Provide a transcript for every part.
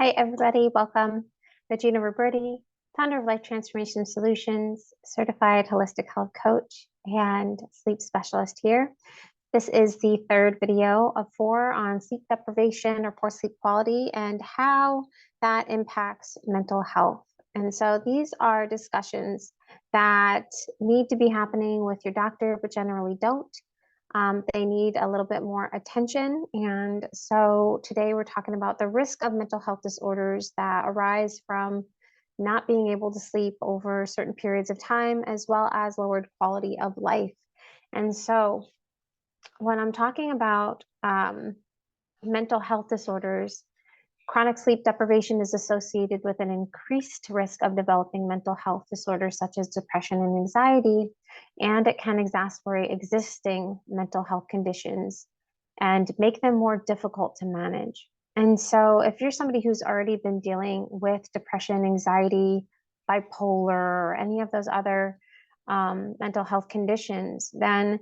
Hi, everybody. Welcome. Regina Roberti, founder of Life Transformation Solutions, certified holistic health coach, and sleep specialist here. This is the third video of 4 on sleep deprivation or poor sleep quality and how that impacts mental health. And so these are discussions that need to be happening with your doctor, but generally don't. They need a little bit more attention. And so today we're talking about the risk of mental health disorders that arise from not being able to sleep over certain periods of time, as well as lowered quality of life. And so when I'm talking about mental health disorders, chronic sleep deprivation is associated with an increased risk of developing mental health disorders such as depression and anxiety, and it can exacerbate existing mental health conditions and make them more difficult to manage. And so if you're somebody who's already been dealing with depression, anxiety, bipolar, or any of those other mental health conditions, then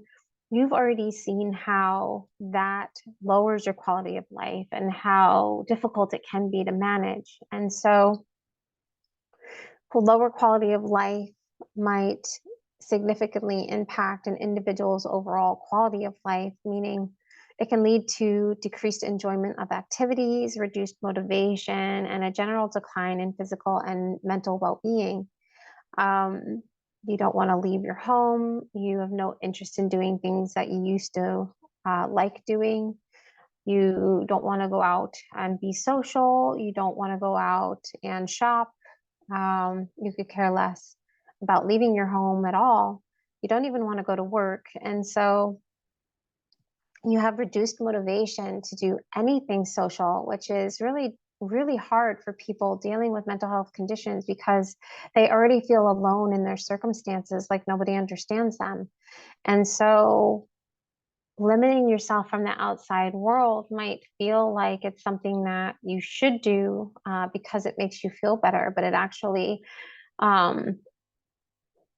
you've already seen how that lowers your quality of life and how difficult it can be to manage. And so lower quality of life might significantly impact an individual's overall quality of life, meaning it can lead to decreased enjoyment of activities, reduced motivation, and a general decline in physical and mental well-being. You don't want to leave your home. You have no interest in doing things that you used to like doing. You don't want to go out and be social. You don't want to go out and shop. You could care less about leaving your home at all. You don't even want to go to work. And so you have reduced motivation to do anything social, which is really hard for people dealing with mental health conditions because they already feel alone in their circumstances, like nobody understands them. And so limiting yourself from the outside world might feel like it's something that you should do because it makes you feel better, but it actually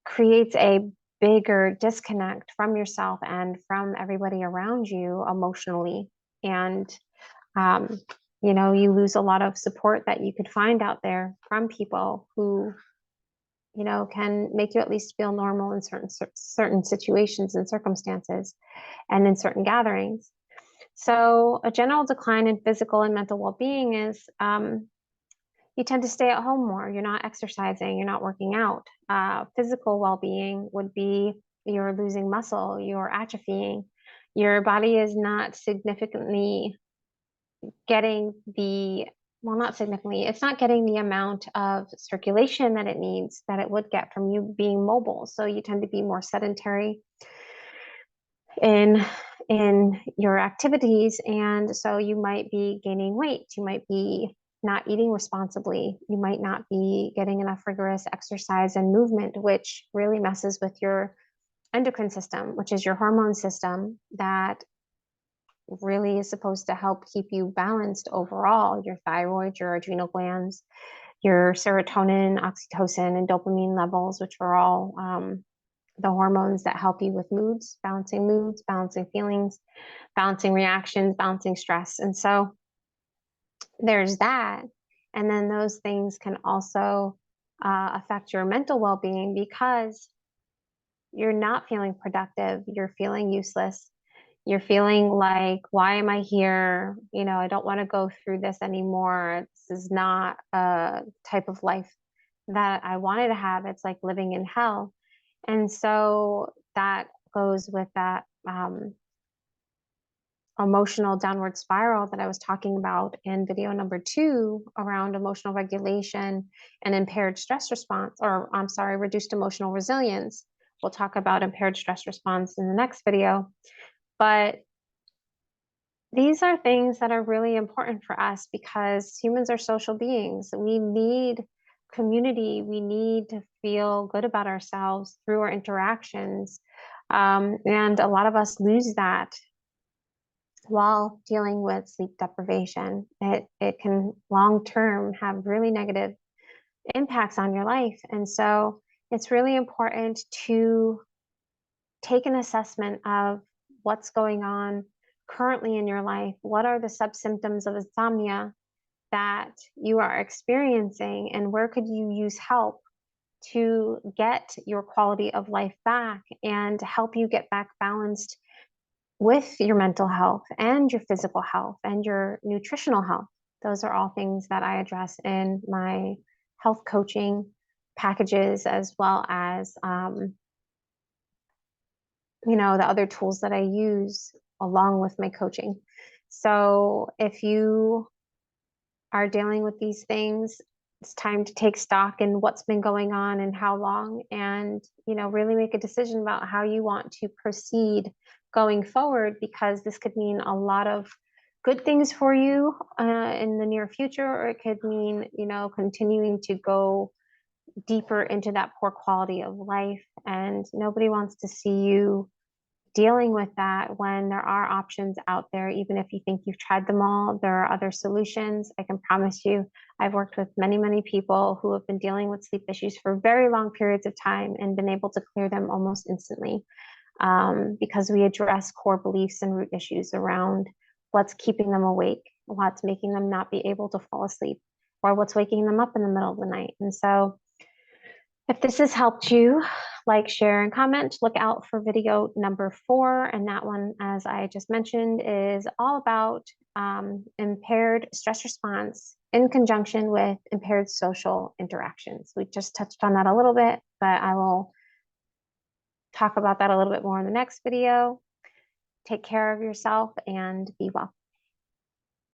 creates a bigger disconnect from yourself and from everybody around you emotionally. And you lose a lot of support that you could find out there from people who, can make you at least feel normal in certain situations and circumstances and in certain gatherings. So a general decline in physical and mental well-being is you tend to stay at home more. You're not exercising, you're not working out. Physical well-being would be you're losing muscle, you're atrophying. Your body is not significantly getting not significantly, it's not getting the amount of circulation that it needs, that it would get from you being mobile. So you tend to be more sedentary in your activities. And so you might be gaining weight, you might be not eating responsibly, you might not be getting enough rigorous exercise and movement, which really messes with your endocrine system, which is your hormone system that really is supposed to help keep you balanced overall. Your thyroid, your adrenal glands, your serotonin, oxytocin, and dopamine levels, which are all the hormones that help you with moods, balancing feelings, balancing reactions, balancing stress. And so there's that. And then those things can also affect your mental well-being because you're not feeling productive, you're feeling useless, you're feeling like, why am I here? I don't want to go through this anymore. This is not a type of life that I wanted to have. It's like living in hell. And so that goes with that emotional downward spiral that I was talking about in video number 2 around emotional regulation and impaired stress response, or I'm sorry, reduced emotional resilience. We'll talk about impaired stress response in the next video. But these are things that are really important for us because humans are social beings. We need community. We need to feel good about ourselves through our interactions. And a lot of us lose that while dealing with sleep deprivation. It can long-term have really negative impacts on your life. And so it's really important to take an assessment of what's going on currently in your life. What are the subsymptoms of insomnia that you are experiencing, and where could you use help to get your quality of life back and help you get back balanced with your mental health and your physical health and your nutritional health. Those are all things that I address in my health coaching packages, as well as the other tools that I use along with my coaching. So if you are dealing with these things, it's time to take stock in what's been going on and how long, and really make a decision about how you want to proceed going forward, because this could mean a lot of good things for you in the near future, or it could mean continuing to go deeper into that poor quality of life. And nobody wants to see you dealing with that when there are options out there. Even if you think you've tried them all, there are other solutions. I can promise you, I've worked with many, many people who have been dealing with sleep issues for very long periods of time and been able to clear them almost instantly, because we address core beliefs and root issues around what's keeping them awake, what's making them not be able to fall asleep, or what's waking them up in the middle of the night. And so if this has helped you, like, share, and comment. Look out for video number 4. And that one, as I just mentioned, is all about impaired stress response in conjunction with impaired social interactions. We just touched on that a little bit, but I will talk about that a little bit more in the next video. Take care of yourself and be well.